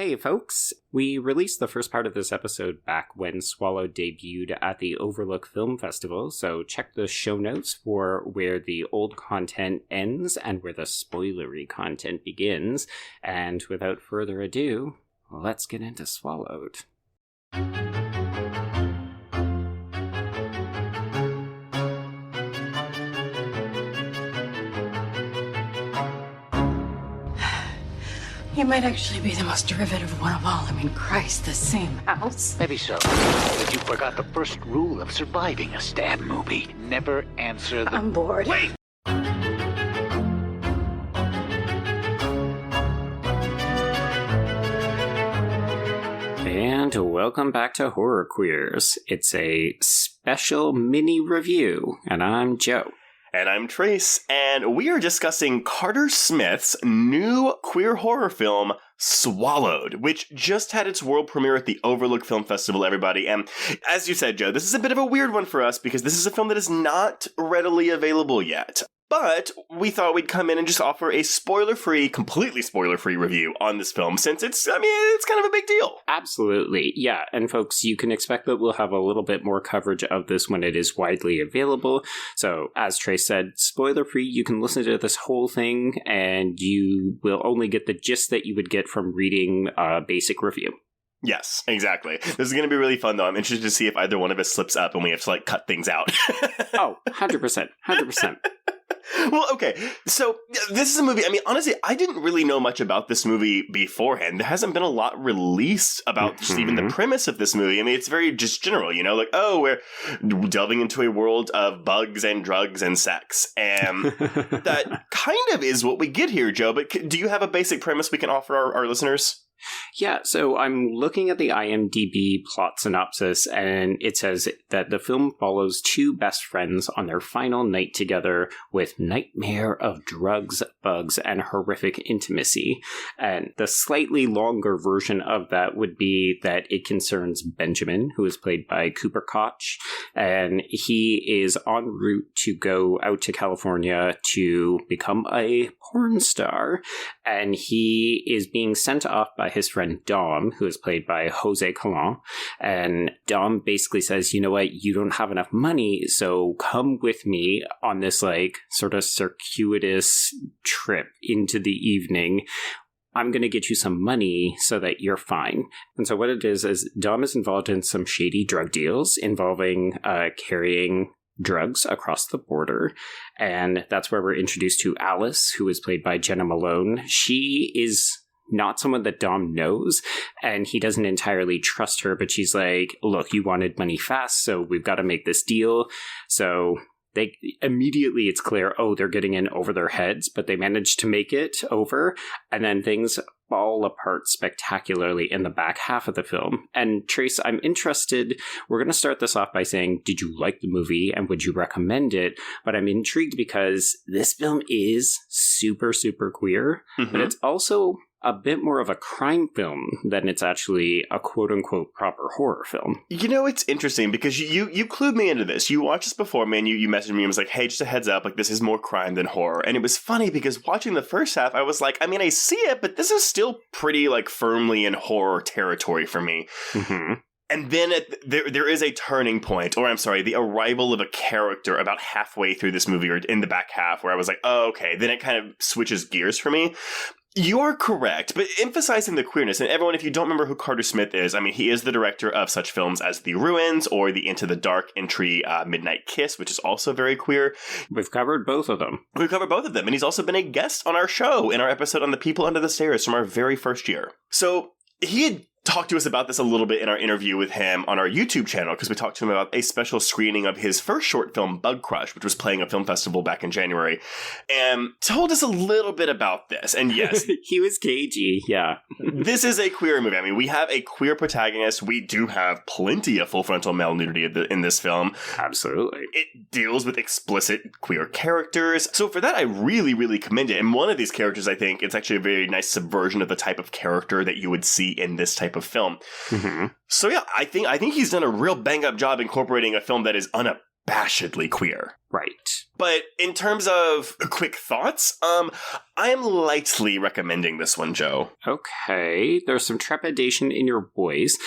Hey folks, we released the first part of this episode back when Swallow debuted at the Overlook Film Festival, so check the show notes for where the old content ends and where the spoilery content begins. And without further ado, let's get into Swallowed. You might actually be the most derivative one of all. I mean, Christ, the same house. Maybe so. But you forgot the first rule of surviving a stab movie. Never answer the... I'm bored. Wait! And welcome back to Horror Queers. It's a special mini review, and I'm Joe. And I'm Trace, and we are discussing Carter Smith's new queer horror film, Swallowed, which just had its world premiere at the Overlook Film Festival, everybody. And as you said, Joe, this is a bit of a weird one for us because this is a film that is not readily available yet. But we thought we'd come in and just offer a spoiler-free, completely spoiler-free review on this film, since it's kind of a big deal. Absolutely, yeah. And folks, you can expect that we'll have a little bit more coverage of this when it is widely available. So, as Trace said, spoiler-free, you can listen to this whole thing, and you will only get the gist that you would get from reading a basic review. Yes, exactly. This is going to be really fun, though. I'm interested to see if either one of us slips up and we have to, cut things out. Oh, 100%. 100%. Well, okay, so this is a movie, honestly, I didn't really know much about this movie beforehand. There hasn't been a lot released about just even the premise of this movie. It's very just general, we're delving into a world of bugs and drugs and sex. And that kind of is what we get here, Joe, but do you have a basic premise we can offer our listeners? Yeah, so I'm looking at the IMDb plot synopsis, and it says that the film follows two best friends on their final night together with nightmare of drugs, bugs, and horrific intimacy. And the slightly longer version of that would be that it concerns Benjamin, who is played by Cooper Koch, and he is en route to go out to California to become a porn star, and he is being sent off by his friend Dom, who is played by Jose Callan, and Dom basically says, you know what, you don't have enough money, so come with me on this sort of circuitous trip into the evening. I'm going to get you some money so that you're fine. And so what it is Dom is involved in some shady drug deals involving carrying drugs across the border, and that's where we're introduced to Alice, who is played by Jenna Malone. She is not someone that Dom knows, and he doesn't entirely trust her, but she's like, look, you wanted money fast, so we've got to make this deal. So they immediately, it's clear, they're getting in over their heads, but they manage to make it over, and then things fall apart spectacularly in the back half of the film. And Trace, I'm interested, we're going to start this off by saying, did you like the movie and would you recommend it? But I'm intrigued because this film is super, super queer, but it's also a bit more of a crime film than it's actually a quote-unquote proper horror film. It's interesting because you clued me into this. You watched this before, man. You messaged me and was like, hey, just a heads up, this is more crime than horror. And it was funny because watching the first half, I was like, I see it, but this is still pretty firmly in horror territory for me. Mm-hmm. And then there is a turning point, or the arrival of a character about halfway through this movie or in the back half where I was like, oh, okay. Then it kind of switches gears for me. You are correct, but emphasizing the queerness, and everyone, if you don't remember who Carter Smith is, he is the director of such films as The Ruins or the Into the Dark entry Midnight Kiss, which is also very queer. We've covered both of them. And he's also been a guest on our show in our episode on The People Under the Stairs from our very first year. So he had talked to us about this a little bit in our interview with him on our YouTube channel, because we talked to him about a special screening of his first short film, Bug Crush, which was playing a film festival back in January, and told us a little bit about this. And yes, he was cagey, yeah. This is a queer movie. We have a queer protagonist. We do have plenty of full frontal male nudity in this film. Absolutely. It deals with explicit queer characters. So for that, I really, really commend it. And one of these characters, I think, it's actually a very nice subversion of the type of character that you would see in this type of film. Mm-hmm. So yeah, I think he's done a real bang up job incorporating a film that is unabashed unabashedly queer. Right. But in terms of quick thoughts, I am lightly recommending this one, Joe. Okay, there's some trepidation in your voice.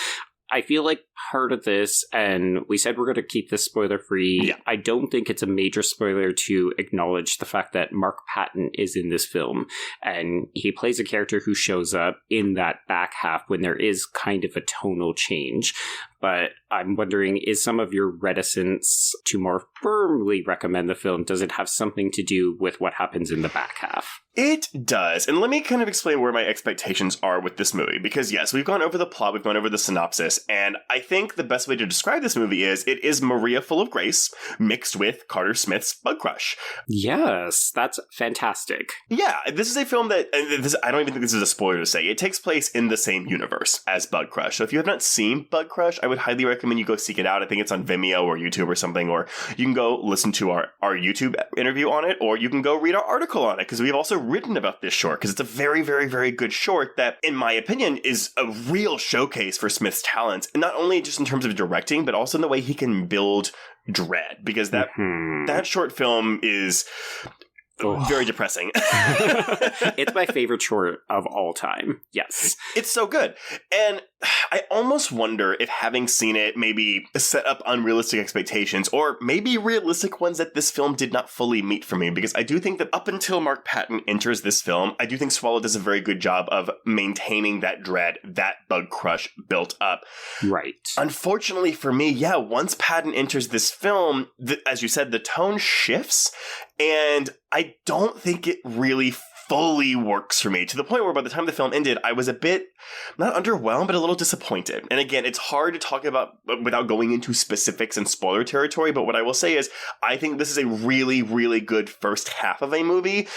I feel like part of this, and we said we're going to keep this spoiler-free, Yeah. I don't think it's a major spoiler to acknowledge the fact that Mark Patton is in this film, and he plays a character who shows up in that back half when there is kind of a tonal change. But I'm wondering, is some of your reticence to more firmly recommend the film, does it have something to do with what happens in the back half? It does. And let me kind of explain where my expectations are with this movie. Because yes, we've gone over the plot, we've gone over the synopsis, and I think the best way to describe this movie is it is Maria Full of Grace mixed with Carter Smith's Bug Crush. Yes, that's fantastic. Yeah, this is a film that, I don't even think this is a spoiler to say, it takes place in the same universe as Bug Crush. So if you have not seen Bug Crush, I would highly recommend you go seek it out. I think it's on Vimeo or YouTube or something, or you can go listen to our YouTube interview on it, or you can go read our article on it, because we've also written about this short, because it's a very, very, very good short that, in my opinion, is a real showcase for Smith's talents, and not only just in terms of directing, but also in the way he can build dread, because that short film is very depressing. It's my favorite short of all time. Yes. It's so good. And I almost wonder if having seen it maybe set up unrealistic expectations, or maybe realistic ones that this film did not fully meet for me, because I do think that up until Mark Patton enters this film, I do think Swallow does a very good job of maintaining that dread that Bug Crush built up. Right. Unfortunately for me, once Patton enters this film, as you said, the tone shifts, and I don't think it really fully works for me, to the point where by the time the film ended, I was a bit, not underwhelmed, but a little disappointed. And again, it's hard to talk about without going into specifics and spoiler territory, but what I will say is, I think this is a really, really good first half of a movie,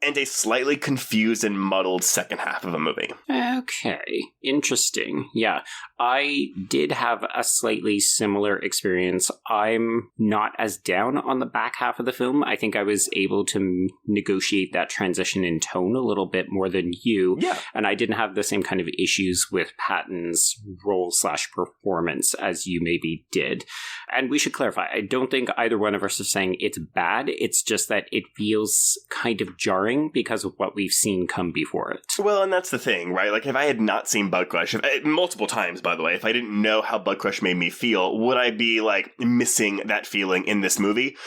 and a slightly confused and muddled second half of a movie. Okay, interesting. Yeah, I did have a slightly similar experience. I'm not as down on the back half of the film. I think I was able to negotiate that transition in tone a little bit more than you. Yeah. And I didn't have the same kind of issues with Patton's role/performance as you maybe did. And we should clarify, I don't think either one of us is saying it's bad. It's just that it feels kind of jarring because of what we've seen come before it. Well, and that's the thing, right? Like, if I had not seen Bug Crush, multiple times, by the way, if I didn't know how Bug Crush made me feel, would I be, like, missing that feeling in this movie?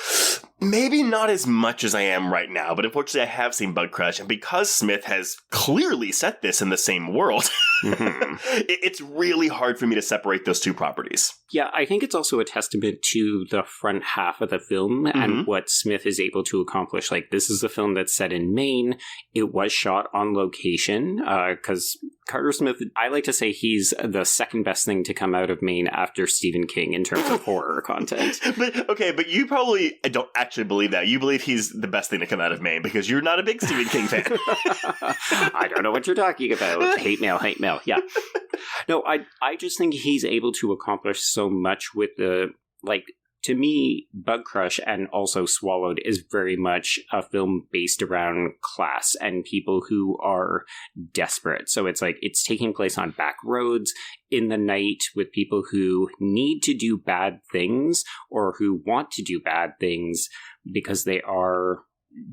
Maybe not as much as I am right now, but unfortunately I have seen Bug Crush, and because Smith has clearly set this in the same world, it's really hard for me to separate those two properties. Yeah, I think it's also a testament to the front half of the film and what Smith is able to accomplish. Like, this is a film that's set in Maine. It was shot on location, because Carter Smith, I like to say he's the second best thing to come out of Maine after Stephen King in terms of horror content. But you probably don't actually believe that. You believe he's the best thing to come out of Maine because you're not a big Stephen King fan. I don't know what you're talking about. Hate mail. Yeah. No, I just think he's able to accomplish so much with the, like, to me, Bug Crush and also Swallowed is very much a film based around class and people who are desperate. So it's like, it's taking place on back roads in the night with people who need to do bad things or who want to do bad things because they are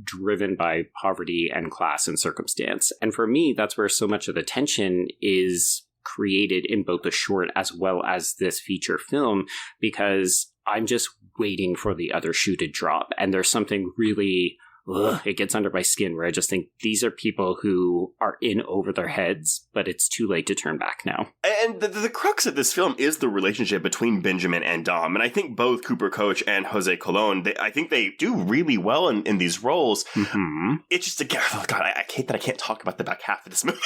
driven by poverty and class and circumstance. And for me, that's where so much of the tension is created in both the short as well as this feature film, because I'm just waiting for the other shoe to drop. And there's something really, it gets under my skin where I just think these are people who are in over their heads, but it's too late to turn back now. And the crux of this film is the relationship between Benjamin and Dom. And I think both Cooper Coach and Jose Colon, I think they do really well in these roles. Mm-hmm. It's just, again, oh God, I hate that I can't talk about the back half of this movie.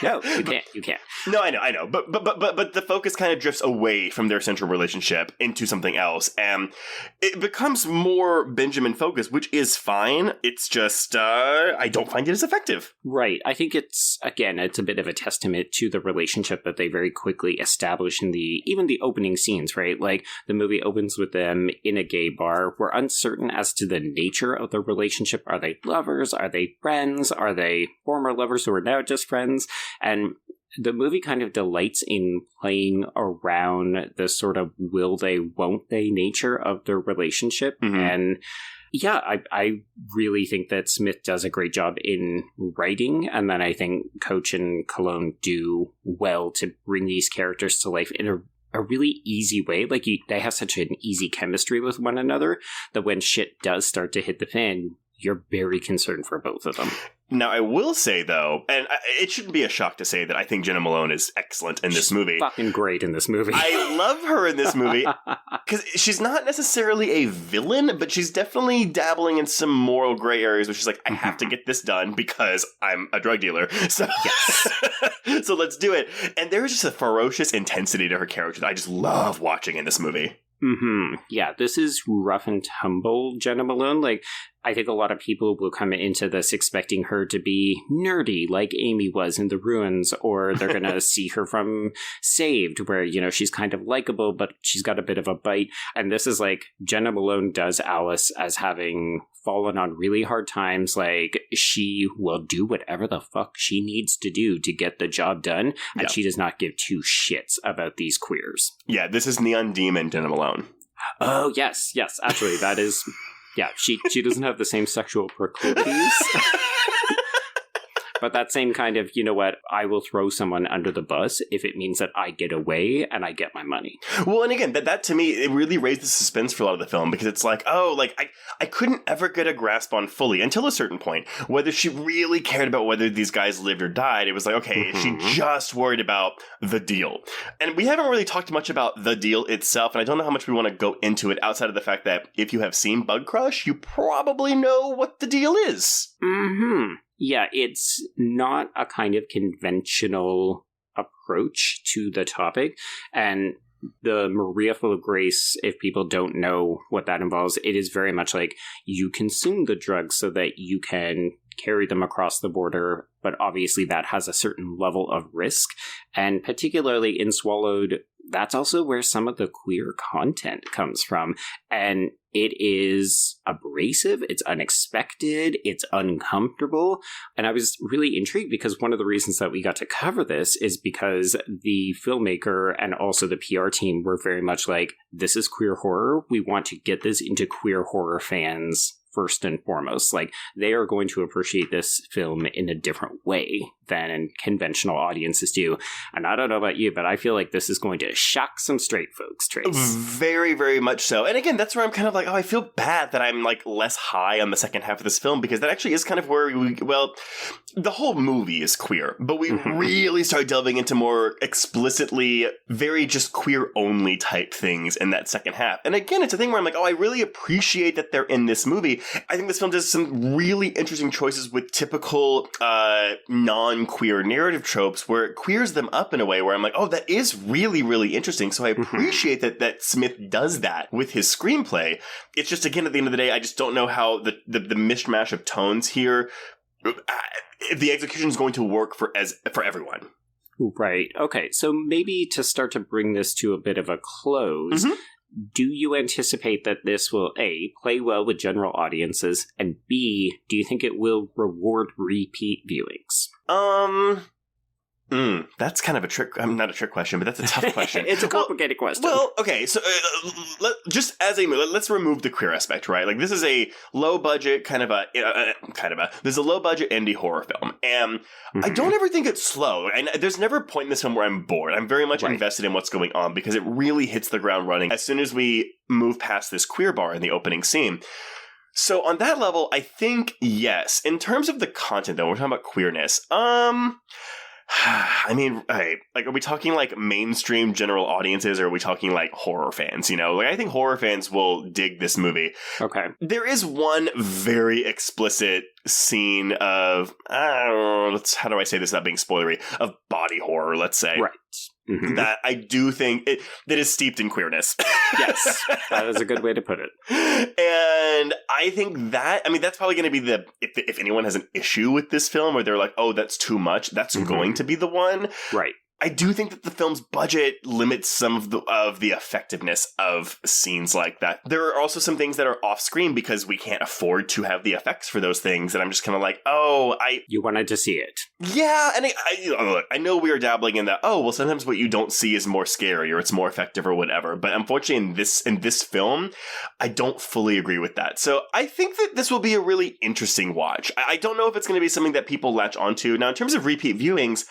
No, you can't. No, I know. But the focus kind of drifts away from their central relationship into something else. And it becomes more Benjamin focused, which is fine. It's just, I don't find it as effective. Right. I think it's a bit of a testament to the relationship that they very quickly establish in even the opening scenes, right? Like, the movie opens with them in a gay bar. We're uncertain as to the nature of the relationship. Are they lovers? Are they friends? Are they former lovers who are now just friends? And the movie kind of delights in playing around the sort of will they, won't they nature of their relationship. Mm-hmm. And yeah, I really think that Smith does a great job in writing. And then I think Coach and Cologne do well to bring these characters to life in a really easy way. Like, they have such an easy chemistry with one another that when shit does start to hit the fan, you're very concerned for both of them. Now, I will say, though, and it shouldn't be a shock to say that I think Jenna Malone is excellent in this movie. Fucking great in this movie. I love her in this movie because she's not necessarily a villain, but she's definitely dabbling in some moral gray areas where she's like, I have to get this done because I'm a drug dealer. So, yes. So let's do it. And there's just a ferocious intensity to her character that I just love watching in this movie. Mm-hmm. Yeah, this is rough and tumble Jenna Malone. Like, I think a lot of people will come into this expecting her to be nerdy like Amy was in The Ruins, or they're going to see her from Saved, where, you know, she's kind of likable, but she's got a bit of a bite. And this is like, Jenna Malone does Alice as having fallen on really hard times. Like, she will do whatever the fuck she needs to do to get the job done, and she does not give two shits about these queers. Yeah, this is Neon Demon Jenna Malone. Oh, yes, actually, that is... Yeah, she doesn't have the same sexual proclivities. But that same kind of, you know what, I will throw someone under the bus if it means that I get away and I get my money. Well, and again, that to me, it really raised the suspense for a lot of the film, because it's like, oh, like, I couldn't ever get a grasp on fully, until a certain point, whether she really cared about whether these guys lived or died. It was like, okay, is she just worried about the deal? And we haven't really talked much about the deal itself, and I don't know how much we want to go into it outside of the fact that if you have seen Bug Crush, you probably know what the deal is. Mm-hmm. Yeah, it's not a kind of conventional approach to the topic. And the Maria Full of Grace, if people don't know what that involves, it is very much like you consume the drugs so that you can carry them across the border. But obviously that has a certain level of risk. And particularly in Swallowed, that's also where some of the queer content comes from. And it is abrasive, it's unexpected, it's uncomfortable. And I was really intrigued because one of the reasons that we got to cover this is because the filmmaker and also the PR team were very much like, this is queer horror. We want to get this into queer horror fans first and foremost. Like, they are going to appreciate this film in a different way than conventional audiences do. And I don't know about you, but I feel like this is going to shock some straight folks, Trace. Very, very much so. And again, that's where I'm kind of like, oh, I feel bad that I'm like less high on the second half of this film, because that actually is kind of where the whole movie is queer, but we really start delving into more explicitly very just queer only type things in that second half. And again, it's a thing where I'm like, oh, I really appreciate that they're in this movie. I think this film does some really interesting choices with typical non-queer narrative tropes where it queers them up in a way where I'm like, oh, that is really, really interesting. So I appreciate that Smith does that with his screenplay. It's just, again, at the end of the day, I just don't know how the mishmash of tones here, if the execution is going to work for everyone. Right. Okay. So maybe to start to bring this to a bit of a close, do you anticipate that this will, A, play well with general audiences, and B, do you think it will reward repeat viewings? That's kind of a trick. Not a trick question, but that's a tough question. It's a complicated question. Well, okay. So just as a movie, let's remove the queer aspect, right? Like, this is a low budget there's a low budget indie horror film, and I don't ever think it's slow. And there's never a point in this film where I'm bored. I'm very much invested in what's going on because it really hits the ground running as soon as we move past this queer bar in the opening scene. So on that level, I think yes. In terms of the content, though, we're talking about queerness. I mean, like, are we talking like mainstream general audiences, or are we talking like horror fans? You know, like, I think horror fans will dig this movie. Okay. There is one very explicit scene of, how do I say this without being spoilery, of body horror, let's say. Right. That I do think that is steeped in queerness. Yes, that is a good way to put it. And I think that's probably going to be if anyone has an issue with this film, or they're like, oh, that's too much, that's going to be the one. Right. I do think that the film's budget limits some of the effectiveness of scenes like that. There are also some things that are off screen because we can't afford to have the effects for those things, and I'm just kind of like, you wanted to see it. Yeah, and look, I know we are dabbling in that, sometimes what you don't see is more scary or it's more effective or whatever, but unfortunately in this film, I don't fully agree with that. So I think that this will be a really interesting watch. I don't know if it's going to be something that people latch onto. Now, in terms of repeat viewings,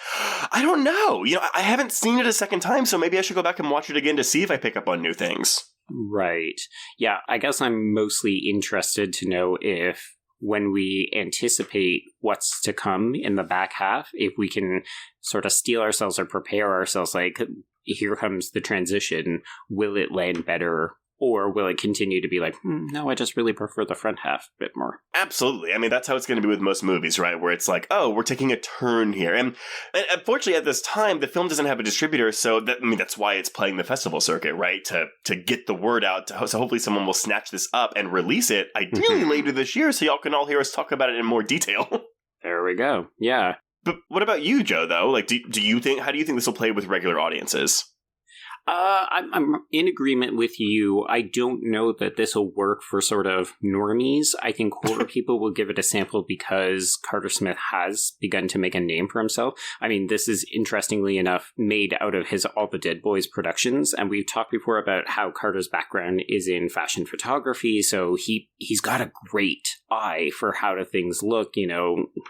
I don't know. I haven't seen it a second time, so maybe I should go back and watch it again to see if I pick up on new things. Right. Yeah, I guess I'm mostly interested to know if when we anticipate what's to come in the back half, if we can sort of steel ourselves or prepare ourselves, like, here comes the transition, will it land better? Or will it continue to be like, no, I just really prefer the front half a bit more? Absolutely. I mean, that's how it's going to be with most movies, right? Where it's like, we're taking a turn here. And unfortunately, at this time, the film doesn't have a distributor, so that's why it's playing the festival circuit, right? To get the word out, so hopefully someone will snatch this up and release it, ideally later this year, so y'all can all hear us talk about it in more detail. There we go. Yeah. But what about you, Joe, though? Like, how do you think this will play with regular audiences? I'm in agreement with you. I don't know that this will work for sort of normies. I think horror people will give it a sample because Carter Smith has begun to make a name for himself. I mean, this is interestingly enough made out of his All the Dead Boys productions, and we've talked before about how Carter's background is in fashion photography, so he's got a great eye for how do things look.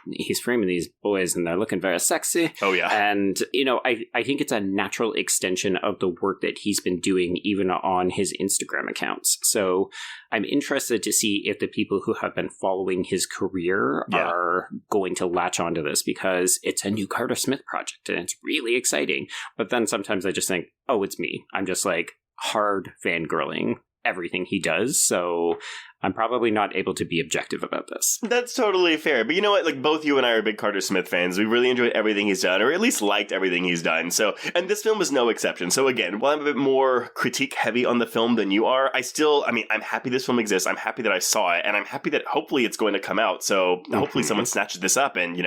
He's framing these boys and they're looking very sexy. Oh yeah. And I think it's a natural extension of the work that he's been doing even on his Instagram accounts. So I'm interested to see if the people who have been following his career are going to latch onto this, because it's a new Carter Smith project and it's really exciting. But then sometimes I just think, it's me. I'm just like hard fangirling everything he does, so I'm probably not able to be objective about this. That's totally fair. But you know what? Like, both you and I are big Carter Smith fans. We really enjoyed everything he's done, or at least liked everything he's done. So, and this film is no exception. So again, while I'm a bit more critique heavy on the film than you are, I'm happy this film exists. I'm happy that I saw it, and I'm happy that hopefully it's going to come out. So hopefully someone snatches this up and,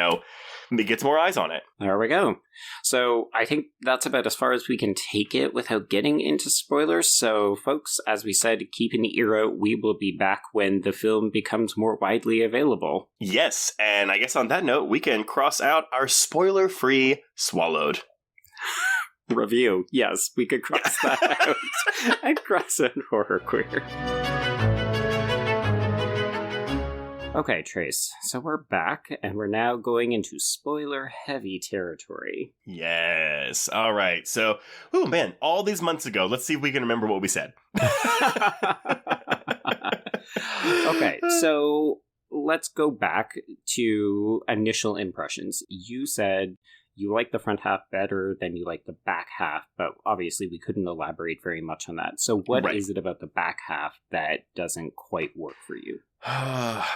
it gets more eyes on it. There we go. So I think that's about as far as we can take it without getting into spoilers. So folks, as we said, keep an ear out. We will be back when the film becomes more widely available. Yes, and I guess on that note, we can cross out our spoiler-free Swallowed review. Yes, we could cross that out and cross out Horror Queer. Okay, Trace, so we're back, and we're now going into spoiler-heavy territory. Yes. All right. So, all these months ago, let's see if we can remember what we said. Okay, so let's go back to initial impressions. You said you like the front half better than you like the back half, but obviously we couldn't elaborate very much on that. So what is it about the back half that doesn't quite work for you? At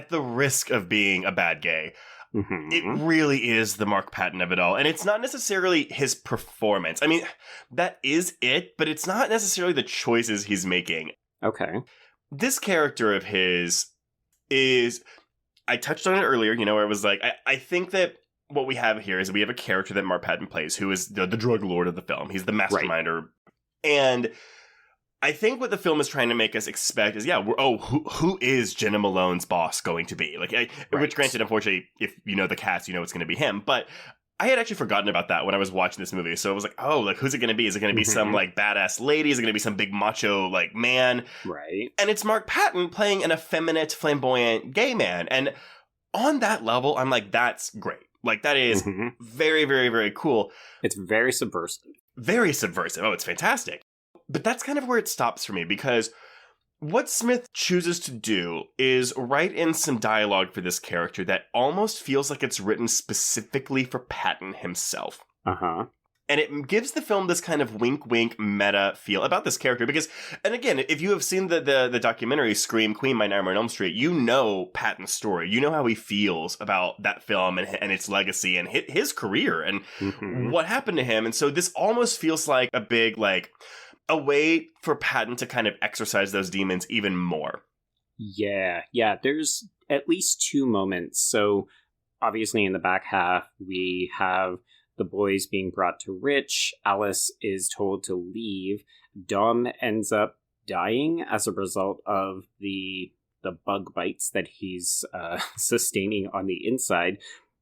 the risk of being a bad gay, it really is the Mark Patton of it all. And it's not necessarily his performance. I mean, that is it, but it's not necessarily the choices he's making. Okay. This character of his is, I touched on it earlier, where it was like, I think that what we have here is we have a character that Mark Patton plays who is the drug lord of the film. He's the masterminder. And I think what the film is trying to make us expect is, who is Jenna Malone's boss going to be? Which, granted, unfortunately, if you know the cast, it's going to be him. But I had actually forgotten about that when I was watching this movie. So I was like, who's it going to be? Is it going to be some, badass lady? Is it going to be some big macho, man? Right. And it's Mark Patton playing an effeminate, flamboyant gay man. And on that level, I'm like, that's great. That is very, very, very cool. It's very subversive. Very subversive. Oh, it's fantastic. But that's kind of where it stops for me, because what Smith chooses to do is write in some dialogue for this character that almost feels like it's written specifically for Patton himself. Uh-huh. And it gives the film this kind of wink-wink meta feel about this character. Because, and again, if you have seen the documentary Scream Queen by Nightmare on Elm Street, you know Patton's story. You know how he feels about that film and its legacy and his career and what happened to him. And so this almost feels like a big, a way for Patton to kind of exorcise those demons even more. Yeah. There's at least two moments. So obviously in the back half, we have the boys being brought to Rich. Alice is told to leave. Dom ends up dying as a result of the bug bites that he's sustaining on the inside.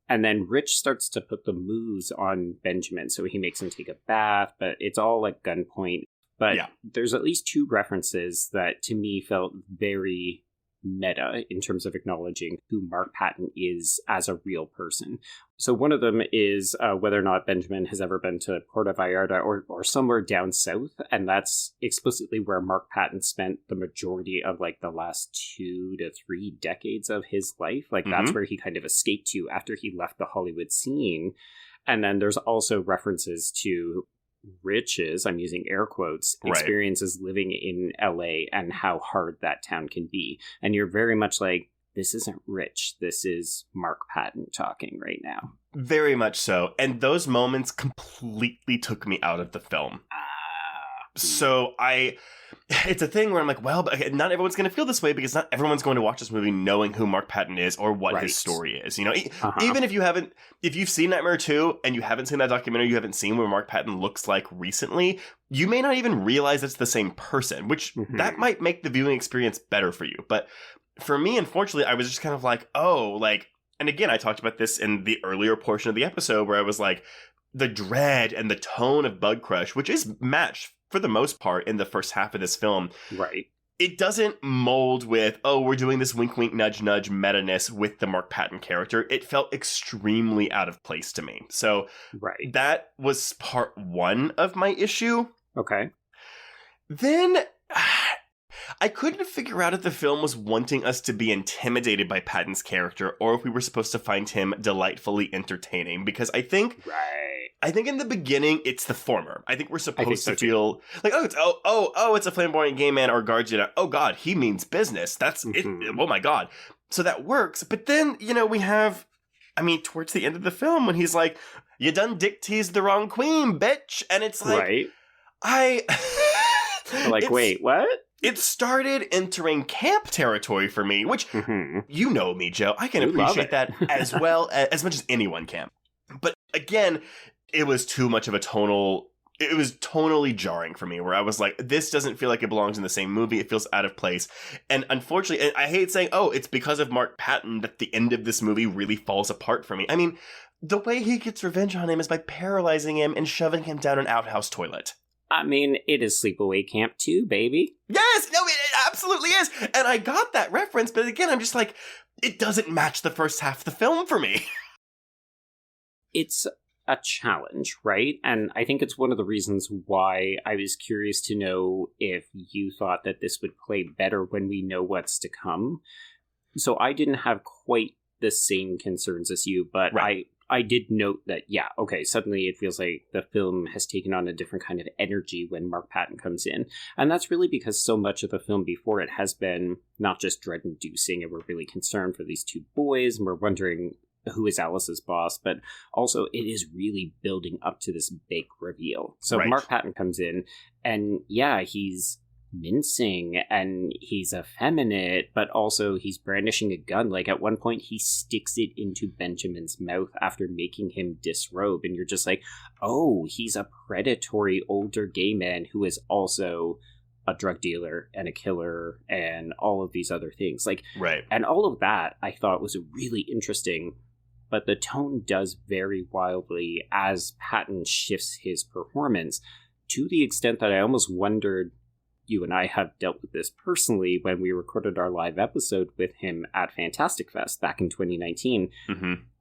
And then Rich starts to put the moves on Benjamin. So he makes him take a bath, but it's all at gunpoint. But there's at least 2 references that to me felt very meta in terms of acknowledging who Mark Patton is as a real person. So one of them is whether or not Benjamin has ever been to Puerto Vallarta or somewhere down south. And that's explicitly where Mark Patton spent the majority of like the last 2 to 3 decades of his life. Like that's where he kind of escaped to after he left the Hollywood scene. And then there's also references to Rich's, I'm using air quotes, experiences living in LA and how hard that town can be. And you're very much like, this isn't Rich. This is Mark Patton talking right now. Very much so. And those moments completely took me out of the film. So it's a thing where I'm like, well, but not everyone's going to feel this way because not everyone's going to watch this movie knowing who Mark Patton is or what his story is. You know, even if you've seen Nightmare 2 and you haven't seen that documentary, you haven't seen what Mark Patton looks like recently, you may not even realize it's the same person, which that might make the viewing experience better for you. But for me, unfortunately, I was just kind of like, and again, I talked about this in the earlier portion of the episode where I was like, the dread and the tone of Bug Crush, which is matched for the most part in the first half of this film. Right. It doesn't mold with, we're doing this wink, wink, nudge, nudge meta-ness with the Mark Patton character. It felt extremely out of place to me. So that was part 1 of my issue. Okay. Then I couldn't figure out if the film was wanting us to be intimidated by Patton's character or if we were supposed to find him delightfully entertaining, because I think in the beginning it's the former. I think we're supposed to feel like, it's a flamboyant gay man or guardian. Oh God, he means business. That's it. Oh my God. So that works. But then, we have, towards the end of the film when he's like, you done dick teased the wrong queen, bitch. And it's like, wait, what? It started entering camp territory for me, which, you know me, Joe. I can appreciate that as well, as much as anyone can. But again, it was too much of it was tonally jarring for me, where I was like, this doesn't feel like it belongs in the same movie. It feels out of place. And unfortunately, and I hate saying, it's because of Mark Patton that the end of this movie really falls apart for me. The way he gets revenge on him is by paralyzing him and shoving him down an outhouse toilet. It is Sleepaway Camp 2, baby. Yes! No, it absolutely is! And I got that reference, but again, I'm just like, it doesn't match the first half of the film for me. It's a challenge, right? And I think it's one of the reasons why I was curious to know if you thought that this would play better when we know what's to come. So I didn't have quite the same concerns as you, but I did note that, suddenly it feels like the film has taken on a different kind of energy when Mark Patton comes in. And that's really because so much of the film before it has been not just dread-inducing, and we're really concerned for these 2 boys, and we're wondering who is Alice's boss, but also it is really building up to this big reveal. So Mark Patton comes in, and he's mincing and he's effeminate, but also he's brandishing a gun. Like at one point he sticks it into Benjamin's mouth after making him disrobe, and you're just like, he's a predatory older gay man who is also a drug dealer and a killer and all of these other things. And all of that I thought was really interesting, but the tone does vary wildly as Patton shifts his performance, to the extent that I almost wondered, you and I have dealt with this personally when we recorded our live episode with him at Fantastic Fest back in 2019.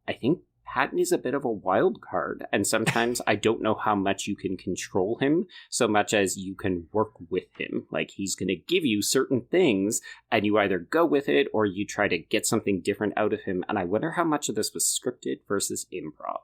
I think Patton is a bit of a wild card, and sometimes I don't know how much you can control him so much as you can work with him. Like, he's going to give you certain things, and you either go with it or you try to get something different out of him, and I wonder how much of this was scripted versus improv.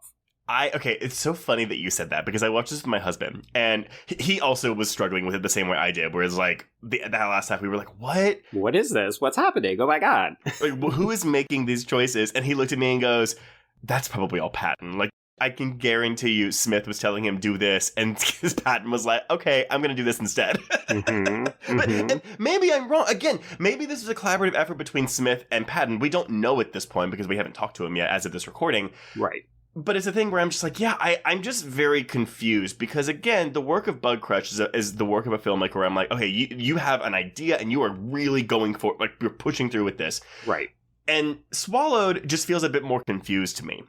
It's so funny that you said that, because I watched this with my husband, and he also was struggling with it the same way I did, whereas, like, that last half we were like, what? What is this? What's happening? Oh my God. Like, who is making these choices? And he looked at me and goes, that's probably all Patton. Like, I can guarantee you Smith was telling him do this, and his Patton was like, okay, I'm going to do this instead. But, and maybe I'm wrong. Again, maybe this is a collaborative effort between Smith and Patton. We don't know at this point because we haven't talked to him yet as of this recording. Right. But it's a thing where I'm just like, I'm just very confused because, again, the work of Bug Crush is the work of a filmmaker where I'm like, okay, you have an idea and you are really going for it, like you're pushing through with this. Right. And Swallowed just feels a bit more confused to me.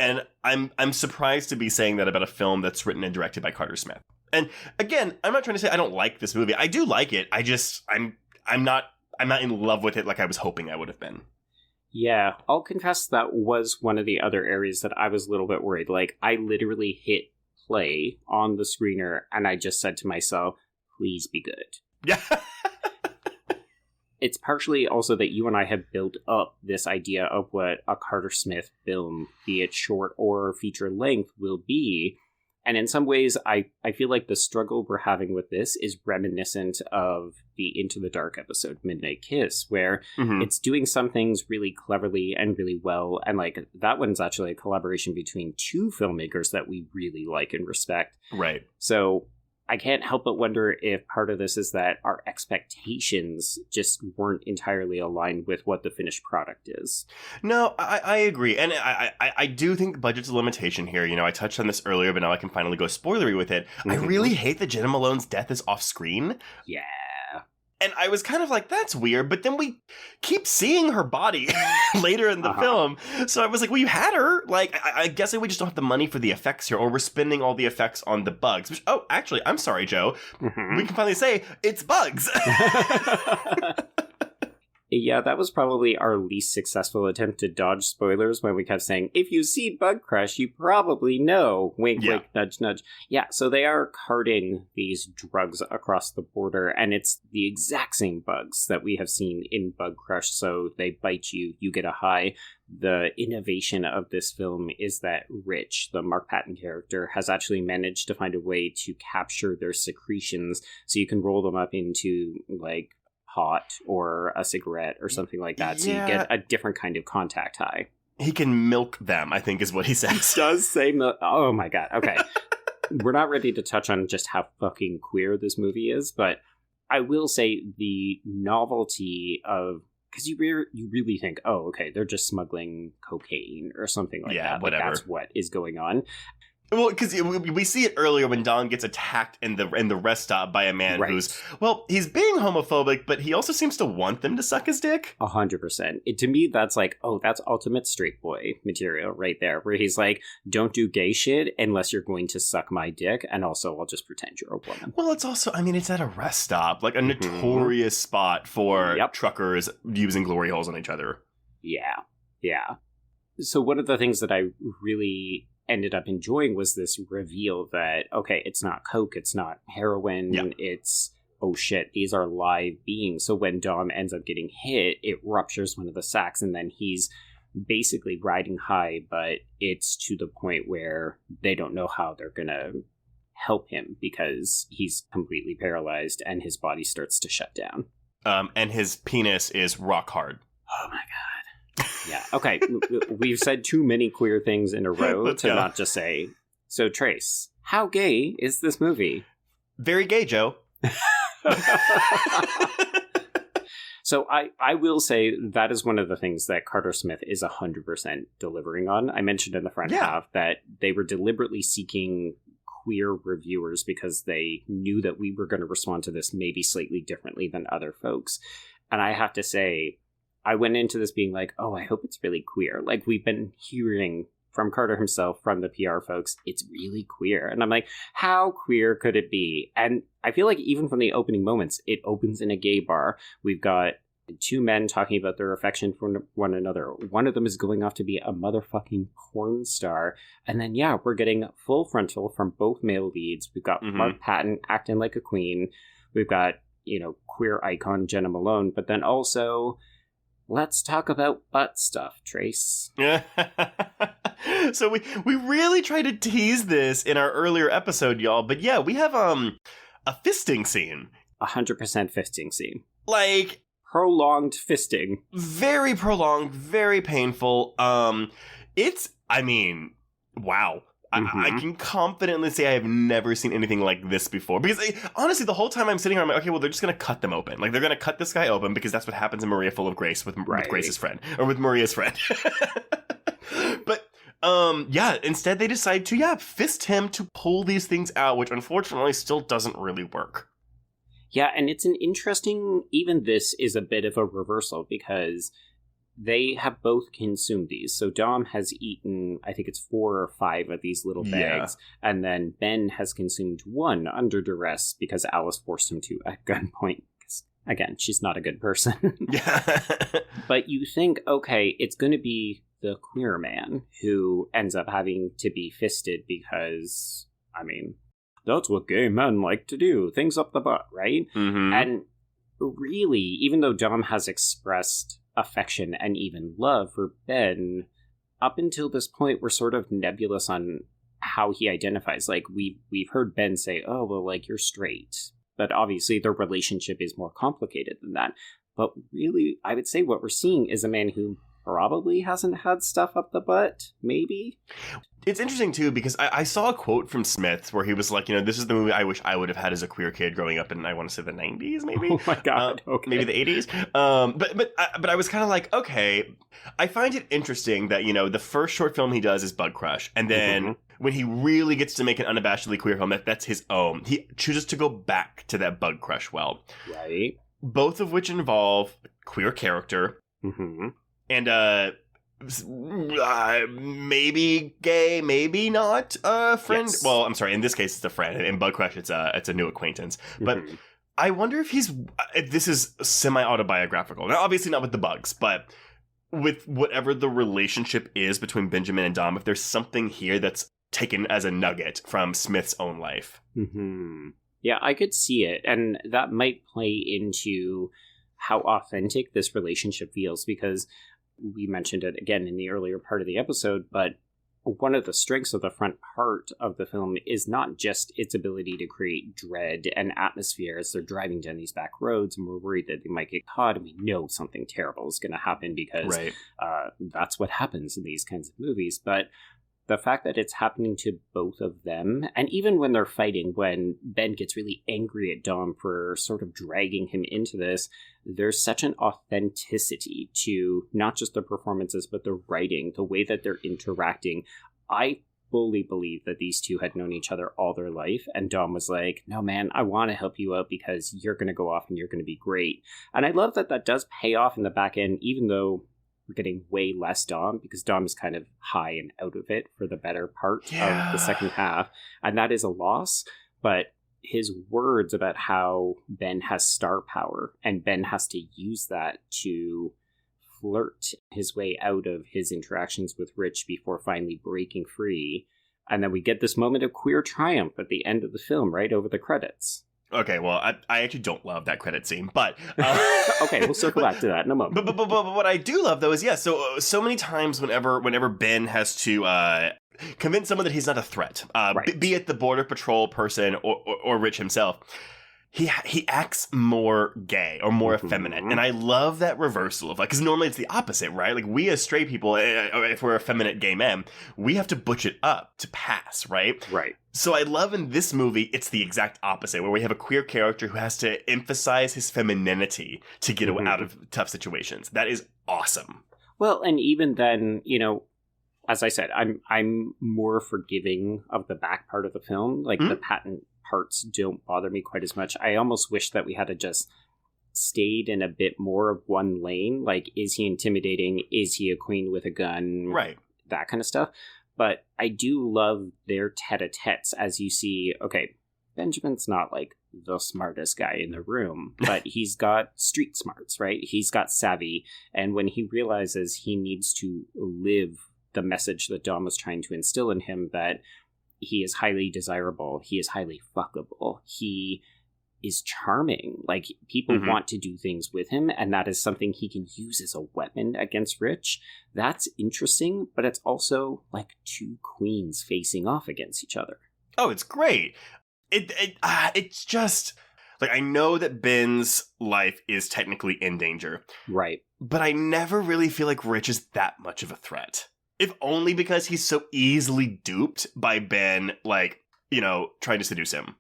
And I'm surprised to be saying that about a film that's written and directed by Carter Smith. And again, I'm not trying to say I don't like this movie. I do like it. I'm not in love with it like I was hoping I would have been. Yeah, I'll confess that was one of the other areas that I was a little bit worried. Like, I literally hit play on the screener and I just said to myself, please be good. Yeah. It's partially also that you and I have built up this idea of what a Carter Smith film, be it short or feature length, will be. And in some ways, I feel like the struggle we're having with this is reminiscent of the Into the Dark episode, Midnight Kiss, where it's doing some things really cleverly and really well. And like that one's actually a collaboration between two filmmakers that we really like and respect. Right. So I can't help but wonder if part of this is that our expectations just weren't entirely aligned with what the finished product is. No, I agree. And I do think budget's a limitation here. You know, I touched on this earlier, but now I can finally go spoilery with it. I really hate that Jenna Malone's death is off screen. Yeah. And I was kind of like, that's weird. But then we keep seeing her body later in the film. So I was like, well, you had her. Like, I guess we just don't have the money for the effects here. Or we're spending all the effects on the bugs. Which, oh, actually, I'm sorry, Joe. We can finally say, it's bugs. Yeah, that was probably our least successful attempt to dodge spoilers when we kept saying, if you see Bug Crush, you probably know. Wink, wink, nudge, nudge. Yeah, so they are carting these drugs across the border, and it's the exact same bugs that we have seen in Bug Crush. So they bite you, you get a high. The innovation of this film is that Rich, the Mark Patton character, has actually managed to find a way to capture their secretions so you can roll them up into, like, pot or a cigarette or something like that, so you get a different kind of contact high. He can milk them, I think is what he says. He does say milk. Oh my god, okay. We're not ready to touch on just how fucking queer this movie is, but I will say the novelty of, because you really think, oh, okay, they're just smuggling cocaine or something like that. Whatever. Like, that's what is going on. Well, because we see it earlier when Don gets attacked in the rest stop by a man who's, well, he's being homophobic, but he also seems to want them to suck his dick. 100%. To me, that's like, oh, that's ultimate straight boy material right there, where he's like, don't do gay shit unless you're going to suck my dick, and also I'll just pretend you're a woman. Well, it's also, I mean, it's at a rest stop, like a notorious spot for truckers using glory holes on each other. Yeah. So one of the things that I really ended up enjoying was this reveal that, okay, it's not coke, it's not heroin, it's, oh shit, these are live beings. So when Dom ends up getting hit, it ruptures one of the sacs, and then he's basically riding high, but it's to the point where they don't know how they're gonna help him because he's completely paralyzed and his body starts to shut down. And his penis is rock hard. Oh my god. Yeah, okay. We've said too many queer things in a row to not just say. So, Trace, how gay is this movie? Very gay, Joe. So I will say that is one of the things that Carter Smith is 100% delivering on. I mentioned in the front half that they were deliberately seeking queer reviewers because they knew that we were going to respond to this maybe slightly differently than other folks. And I have to say, I went into this being like, oh, I hope it's really queer. Like, we've been hearing from Carter himself, from the PR folks, it's really queer. And I'm like, how queer could it be? And I feel like even from the opening moments, it opens in a gay bar. We've got two men talking about their affection for one another. One of them is going off to be a motherfucking porn star. And then, we're getting full frontal from both male leads. We've got Mark Patton acting like a queen. We've got, queer icon Jenna Malone. But then also, let's talk about butt stuff, Trace. So we really tried to tease this in our earlier episode, y'all. But yeah, we have a fisting scene. 100% fisting scene. Like, prolonged fisting. Very prolonged, very painful. It's, I mean, wow. I can confidently say I have never seen anything like this before. Because honestly, the whole time I'm sitting here, I'm like, okay, well, they're just going to cut them open. Like, they're going to cut this guy open because that's what happens in Maria Full of Grace with Grace's friend. Or with Maria's friend. But Yeah, instead they decide to, fist him to pull these things out, which unfortunately still doesn't really work. Yeah, and it's an interesting, even this is a bit of a reversal because they have both consumed these. So Dom has eaten, I think it's 4 or 5 of these little bags, and then Ben has consumed 1 under duress because Alice forced him to at gunpoint. Again, she's not a good person. Yeah. But you think, okay, it's going to be the queer man who ends up having to be fisted because, I mean, that's what gay men like to do. Things up the butt, right? Mm-hmm. And really, even though Dom has expressed affection and even love for Ben, up until this point, we're sort of nebulous on how he identifies. Like, we've heard Ben say, oh, well, like, you're straight. But obviously, their relationship is more complicated than that. But really, I would say what we're seeing is a man who probably hasn't had stuff up the butt, maybe? It's interesting, too, because I saw a quote from Smith where he was like, this is the movie I wish I would have had as a queer kid growing up in, I want to say, the 90s, maybe? Oh, my God. Okay. Maybe the 80s. But I was kind of like, okay, I find it interesting that, the first short film he does is Bug Crush. And then when he really gets to make an unabashedly queer film, that's his own. He chooses to go back to that Bug Crush well. Right. Both of which involve queer character. Mm-hmm. And, maybe gay, maybe not a friend. Yes. Well, I'm sorry. In this case, it's a friend. In Bug Crush, it's a new acquaintance. But I wonder if this is semi-autobiographical. Now, obviously not with the bugs, but with whatever the relationship is between Benjamin and Dom, if there's something here that's taken as a nugget from Smith's own life. Mm-hmm. Yeah, I could see it. And that might play into how authentic this relationship feels, because we mentioned it again in the earlier part of the episode, but one of the strengths of the front part of the film is not just its ability to create dread and atmosphere as they're driving down these back roads and we're worried that they might get caught and we know something terrible is going to happen because that's what happens in these kinds of movies. But the fact that it's happening to both of them, and even when they're fighting, when Ben gets really angry at Dom for sort of dragging him into this, there's such an authenticity to not just the performances, but the writing, the way that they're interacting. I fully believe that these two had known each other all their life, and Dom was like, no, man, I want to help you out because you're going to go off and you're going to be great. And I love that that does pay off in the back end, even though we're getting way less Dom, because Dom is kind of high and out of it for the better part of the second half, and that is a loss. But his words about how Ben has star power and Ben has to use that to flirt his way out of his interactions with Rich before finally breaking free. And then we get this moment of queer triumph at the end of the film, right over the credits. Okay, well, I actually don't love that credit scene, but... Okay, we'll circle back to that in a moment. But what I do love, though, is, so many times whenever Ben has to convince someone that he's not a threat, right. be it the Border Patrol person or Rich himself, he acts more gay or more effeminate. And I love that reversal of, like, because normally it's the opposite, right? Like, we as straight people, if we're effeminate gay men, we have to butch it up to pass, right? Right. So I love in this movie, it's the exact opposite, where we have a queer character who has to emphasize his femininity to get out of tough situations. That is awesome. Well, and even then, as I said, I'm more forgiving of the back part of the film. Like, the patent parts don't bother me quite as much. I almost wish that we had to just stayed in a bit more of one lane. Like, is he intimidating? Is he a queen with a gun? Right. That kind of stuff. But I do love their tete-a-tetes as you see, okay, Benjamin's not like the smartest guy in the room, but he's got street smarts, right? He's got savvy. And when he realizes he needs to live the message that Dom was trying to instill in him, that he is highly desirable, he is highly fuckable, he is charming. Like, people want to do things with him, and that is something he can use as a weapon against Rich. That's interesting, but it's also like two queens facing off against each other. Oh, it's great. It's just, like, I know that Ben's life is technically in danger. Right. But I never really feel like Rich is that much of a threat. If only because he's so easily duped by Ben, like, trying to seduce him.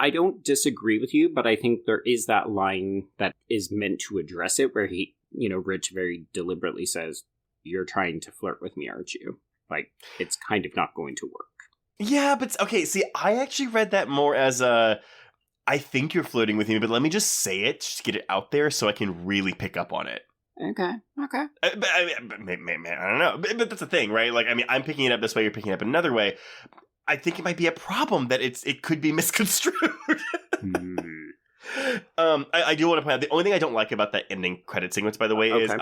I don't disagree with you, but I think there is that line that is meant to address it where he, Rich very deliberately says, you're trying to flirt with me, aren't you? Like, it's kind of not going to work. Yeah, but okay, see, I actually read that more as a, I think you're flirting with me, but let me just say it, just get it out there so I can really pick up on it. Okay. But I don't know. But that's the thing, right? Like, I mean, I'm picking it up this way, you're picking it up another way. I think it might be a problem that it could be misconstrued. I do want to point out, the only thing I don't like about that ending credit sequence, by the way, is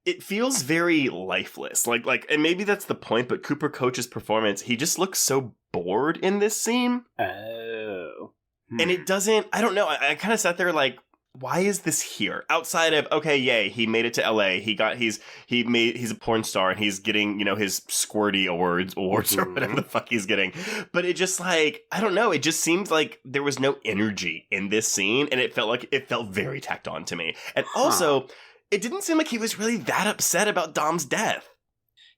it feels very lifeless. Like, and maybe that's the point, but Cooper Coach's performance, he just looks so bored in this scene. Oh. And it doesn't, I don't know, I kind of sat there like, why is this here? Outside of, okay, yay, he made it to LA. He's a porn star and he's getting, his squirty awards or whatever the fuck he's getting. But it just like, I don't know, it just seemed like there was no energy in this scene and it felt very tacked on to me. And also, it didn't seem like he was really that upset about Dom's death.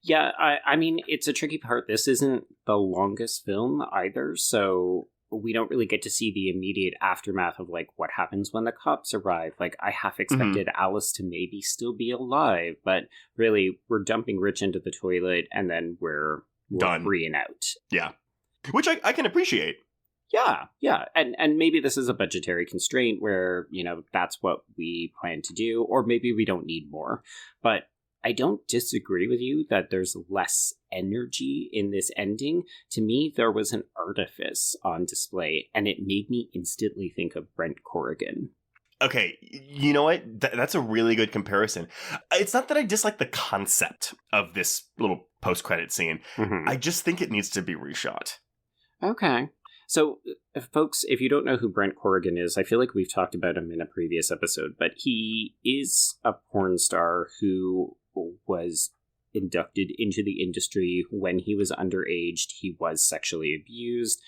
Yeah, I mean, it's a tricky part. This isn't the longest film either, so we don't really get to see the immediate aftermath of, like, what happens when the cops arrive. Like, I half expected Alice to maybe still be alive, but really, we're dumping Rich into the toilet, and then we're done. Free and out. Yeah. Which I can appreciate. Yeah. And maybe this is a budgetary constraint where, that's what we plan to do, or maybe we don't need more. But I don't disagree with you that there's less energy in this ending. To me, there was an artifice on display, and it made me instantly think of Brent Corrigan. Okay, you know what? That's a really good comparison. It's not that I dislike the concept of this little post-credit scene. I just think it needs to be reshot. Okay. So, folks, if you don't know who Brent Corrigan is, I feel like we've talked about him in a previous episode, but he is a porn star who was inducted into the industry when he was underage. He was sexually abused.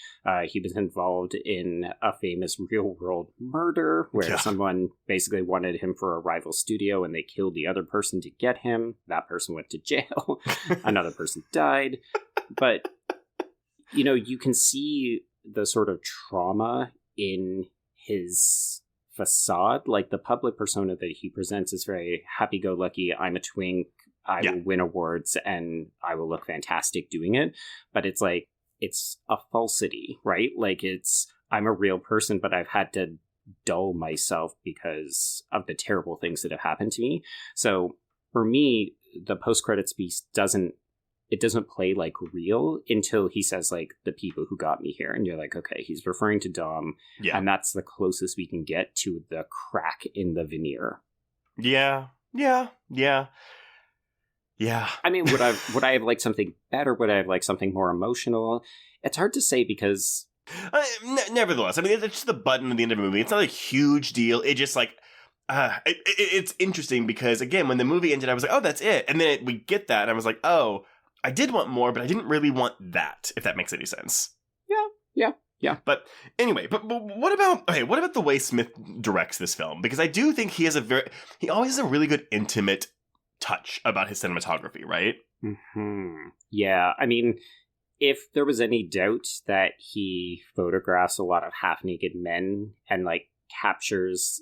He was involved in a famous real-world murder where someone basically wanted him for a rival studio and they killed the other person to get him. That person went to jail. Another person died. But, you can see the sort of trauma in his facade. Like, the public persona that he presents is very happy-go-lucky. I'm a twink. I will win awards and I will look fantastic doing it. But it's like, it's a falsity, right? Like, I'm a real person, but I've had to dull myself because of the terrible things that have happened to me. So for me, the post-credits piece doesn't play like real until he says, like, the people who got me here. And you're like, okay, he's referring to Dom. Yeah. And that's the closest we can get to the crack in the veneer. Yeah. I mean, would I have liked something better? Would I have liked something more emotional? It's hard to say because... nevertheless, I mean, it's just the button at the end of the movie. It's not a huge deal. It just, like... it's interesting because, again, when the movie ended, I was like, oh, that's it. And then we get that, and I was like, oh... I did want more, but I didn't really want that, if that makes any sense. Yeah. But anyway, but what about the way Smith directs this film? Because I do think he always has a really good intimate touch about his cinematography, right? Yeah, I mean, if there was any doubt that he photographs a lot of half-naked men and, like, captures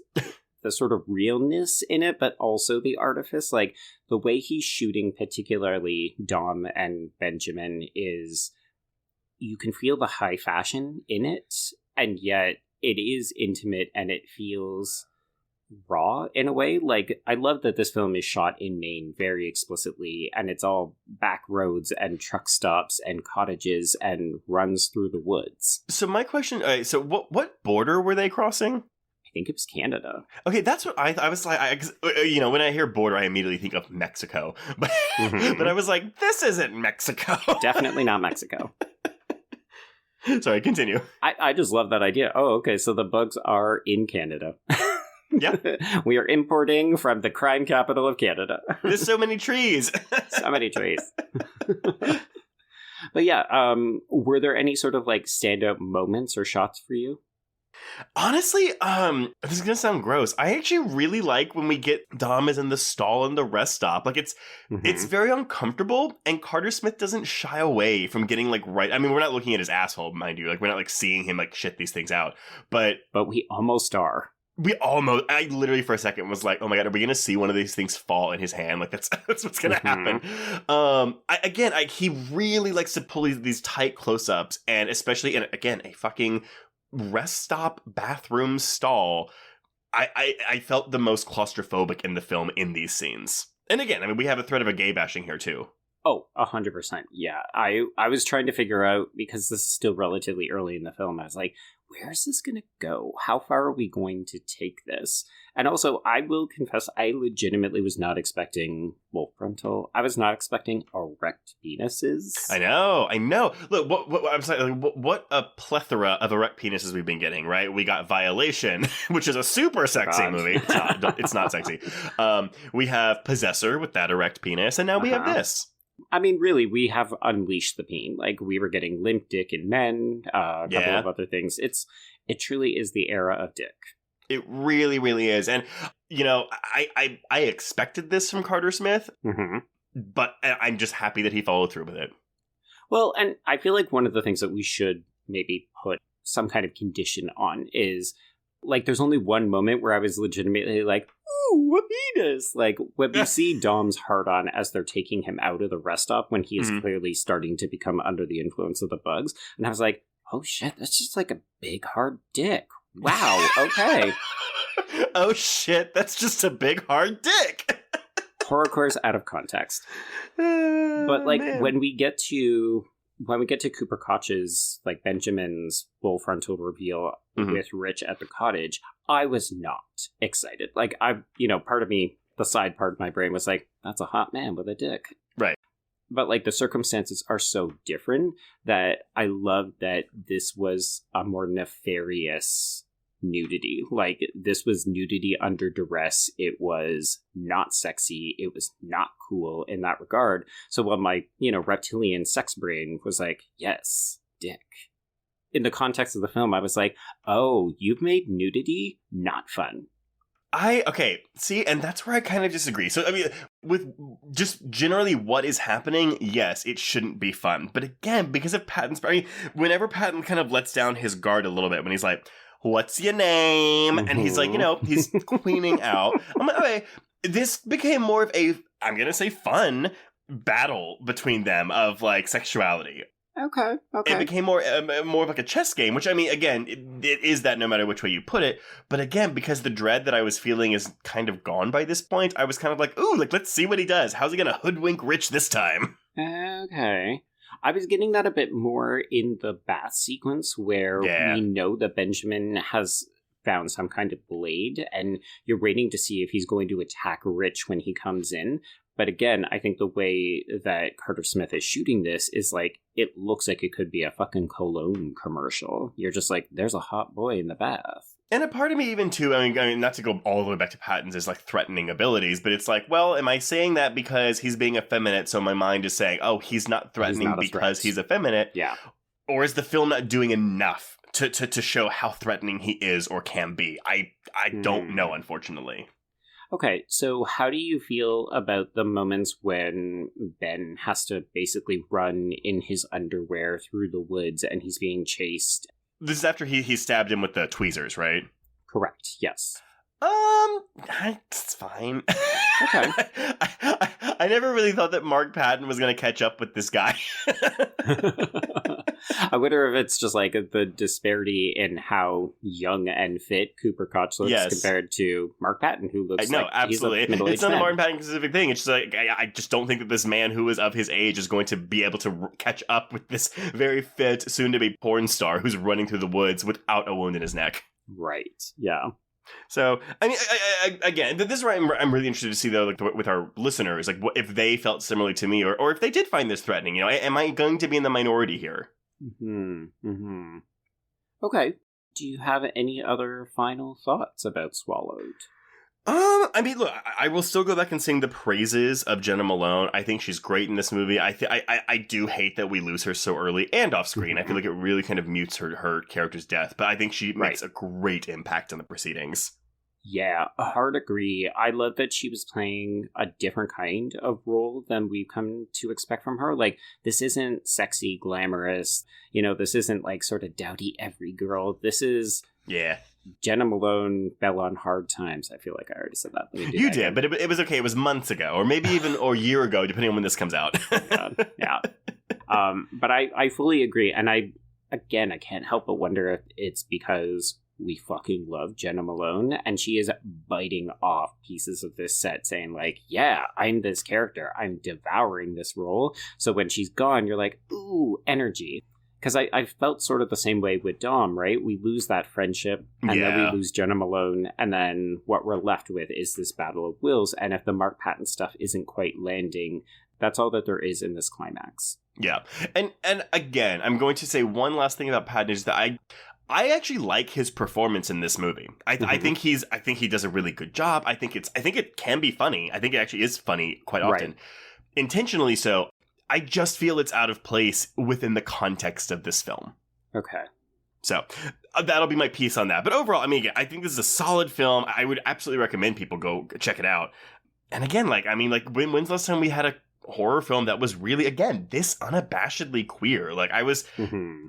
the sort of realness in it, but also the artifice, like, the way he's shooting, particularly Dom and Benjamin, is you can feel the high fashion in it, and yet it is intimate and it feels raw in a way. Like, I love that this film is shot in Maine very explicitly, and it's all back roads and truck stops and cottages and runs through the woods. So my question, so what border were they crossing? I think it was Canada. Okay, that's what I was like. When I hear border, I immediately think of Mexico. But but I was like, this isn't Mexico. Definitely not Mexico. Sorry, continue. I just love that idea. Oh, okay, so the bugs are in Canada. Yeah. We are importing from the crime capital of Canada. There's so many trees. So many trees. But yeah, were there any sort of, like, standout moments or shots for you? Honestly, this is gonna sound gross. I actually really like when we get Dom is in the stall in the rest stop. Like, it's very uncomfortable, and Carter Smith doesn't shy away from getting, like, right. I mean, we're not looking at his asshole, mind you. Like, we're not, like, seeing him, like, shit these things out. But we almost are. We almost, I literally for a second was like, oh my God, are we going to see one of these things fall in his hand? Like that's what's going to happen. He really likes to pull these tight close-ups, and especially in, again, a fucking rest stop bathroom stall. I felt the most claustrophobic in the film in these scenes. And again, I mean, we have a threat of a gay bashing here too. Oh, 100%. Yeah. I was trying to figure out, because this is still relatively early in the film, I was like, where is this going to go? How far are we going to take this? And also, I will confess, I legitimately was not expecting wolf frontal. I was not expecting erect penises. I know. Look, I'm sorry, what a plethora of erect penises we've been getting, right? We got Violation, which is a super sexy movie. It's not sexy. We have Possessor with that erect penis, and now we have this. I mean, really, we have unleashed the peen. Like, we were getting limp dick in Men, a couple of other things. It truly is the era of dick. It really, really is. And, you know, I expected this from Carter Smith, but I'm just happy that he followed through with it. Well, and I feel like one of the things that we should maybe put some kind of condition on is, like, there's only one moment where I was legitimately like, ooh, a penis! Like, when we see Dom's hard-on as they're taking him out of the rest stop, when he is clearly starting to become under the influence of the bugs, and I was like, oh shit, that's just like a big hard dick. Wow, okay. Oh shit, that's just a big hard dick! Horrorcore's out of context. But, like, man. when we get to Cooper Koch's, like, Benjamin's full frontal reveal with Rich at the cottage, I was not excited. Like, part of me, the side part of my brain was like, that's a hot man with a dick. Right. But, like, the circumstances are so different that I love that this was a more nefarious nudity. Like, this was nudity under duress. It was not sexy. It was not cool in that regard. So while my, reptilian sex brain was like, yes, dick. In the context of the film, I was like, oh, you've made nudity not fun. See, and that's where I kind of disagree. So, I mean, with just generally what is happening, yes, it shouldn't be fun. But again, because of Patton's, whenever Patton kind of lets down his guard a little bit, when he's like, what's your name? And he's like, he's cleaning out. I'm like, okay, this became more of a, I'm going to say fun battle between them of, like, sexuality. Okay. It became more of like a chess game, which, I mean, again, it is that no matter which way you put it. But again, because the dread that I was feeling is kind of gone by this point, I was kind of like, ooh, like, let's see what he does. How's he going to hoodwink Rich this time? Okay. I was getting that a bit more in the bath sequence where we know that Benjamin has found some kind of blade, and you're waiting to see if he's going to attack Rich when he comes in. But again, I think the way that Carter Smith is shooting this is like, it looks like it could be a fucking cologne commercial. You're just like, there's a hot boy in the bath. And a part of me even too, I mean, not to go all the way back to Patton's is like threatening abilities, but it's like, well, am I saying that because he's being effeminate, so my mind is saying, oh, he's not threatening because he's effeminate? Yeah. Or is the film not doing enough to show how threatening he is or can be? I don't know, unfortunately. Okay, so how do you feel about the moments when Ben has to basically run in his underwear through the woods and he's being chased? This is after he stabbed him with the tweezers, right? Correct, yes. It's fine. Okay. I never really thought that Mark Patton was going to catch up with this guy. I wonder if it's just like the disparity in how young and fit Cooper Koch looks compared to Mark Patton, who looks like absolutely. He's a middle-aged It's not man. a Mark Patton specific thing. It's just like, I just don't think that this man who is of his age is going to be able to catch up with this very fit, soon-to-be porn star who's running through the woods without a wound in his neck. Right, yeah. So, I mean, again, this is where I'm really interested to see, though, like, with our listeners, like, what, if they felt similarly to me, or if they did find this threatening, am I going to be in the minority here? Okay. Do you have any other final thoughts about Swallowed? I mean, look, I will still go back and sing the praises of Jenna Malone. I think she's great in this movie. I do hate that we lose her so early and off screen. I feel like it really kind of mutes her character's death, but I think she makes a great impact on the proceedings. Yeah, hard agree. I love that she was playing a different kind of role than we've come to expect from her. Like, this isn't sexy, glamorous. This isn't like sort of dowdy every girl. This is Jenna Malone fell on hard times. I feel like I already said that. You did, but it was okay. It was months ago, or maybe even or a year ago, depending on when this comes out. Yeah. But I fully agree. And I can't help but wonder if it's because we fucking love Jenna Malone and she is biting off pieces of this set saying like, yeah, I'm this character. I'm devouring this role. So when she's gone, you're like, ooh, energy. Because I felt sort of the same way with Dom, right? We lose that friendship, and then we lose Jenna Malone, and then what we're left with is this battle of wills. And if the Mark Patton stuff isn't quite landing, that's all that there is in this climax. Yeah. And again, I'm going to say one last thing about Patton is that I actually like his performance in this movie. I think he does a really good job. I think it can be funny. I think it actually is funny quite often. Right. Intentionally so. I just feel it's out of place within the context of this film. Okay. So that'll be my piece on that. But overall, I mean, again, I think this is a solid film. I would absolutely recommend people go check it out. And again, when's the last time we had a horror film that was really, again, this unabashedly queer? Like, I was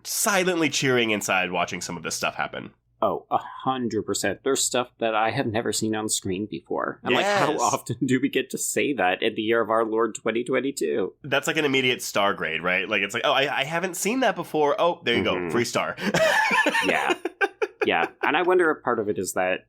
silently cheering inside watching some of this stuff happen. Oh, 100%. There's stuff that I have never seen on screen before. I'm like, how often do we get to say that in the year of our Lord 2022? That's like an immediate star grade, right? Like, it's like, oh, I haven't seen that before. Oh, there you go. Free star. Yeah. Yeah. And I wonder if part of it is that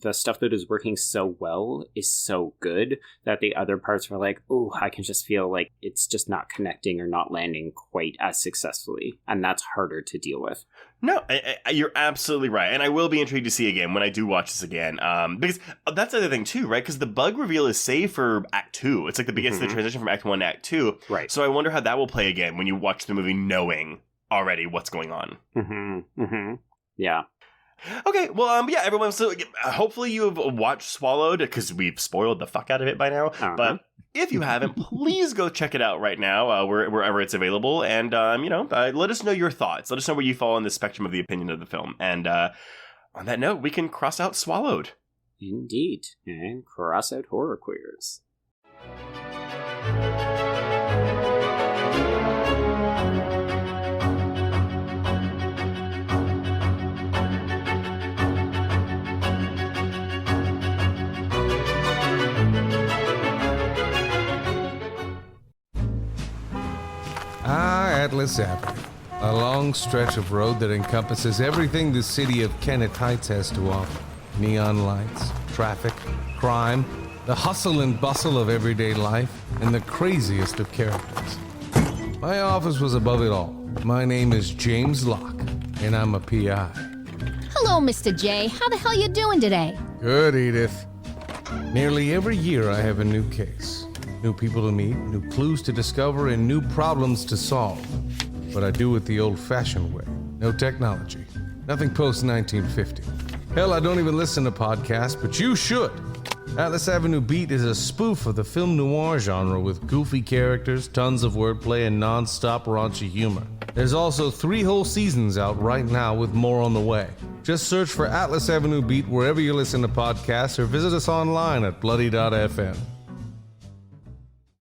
the stuff that is working so well is so good that the other parts are like, oh, I can just feel like it's just not connecting or not landing quite as successfully. And that's harder to deal with. No, you're absolutely right. And I will be intrigued to see again when I do watch this again. Because that's the other thing too, right? Because the bug reveal is saved for Act 2. It's like the beginning of the transition from Act 1 to Act 2. Right. So I wonder how that will play again when you watch the movie knowing already what's going on. Yeah. Okay, well, yeah, everyone, so hopefully you have watched Swallowed, because we've spoiled the fuck out of it by now, but if you haven't, please go check it out right now, wherever it's available, and, let us know your thoughts. Let us know where you fall on the spectrum of the opinion of the film, and on that note, we can cross out Swallowed. Indeed, and cross out horror queers. Atlas Avenue, a long stretch of road that encompasses everything the city of Kennett Heights has to offer. Neon lights, traffic, crime, the hustle and bustle of everyday life, and the craziest of characters. My office was above it all. My name is James Locke, and I'm a PI. Hello, Mr. J. How the hell you doing today? Good, Edith. Nearly every year I have a new case. New people to meet, new clues to discover, and new problems to solve. But I do it the old-fashioned way. No technology. Nothing post-1950. Hell, I don't even listen to podcasts, but you should. Atlas Avenue Beat is a spoof of the film noir genre with goofy characters, tons of wordplay, and non-stop raunchy humor. There's also 3 whole seasons out right now with more on the way. Just search for Atlas Avenue Beat wherever you listen to podcasts or visit us online at bloody.fm.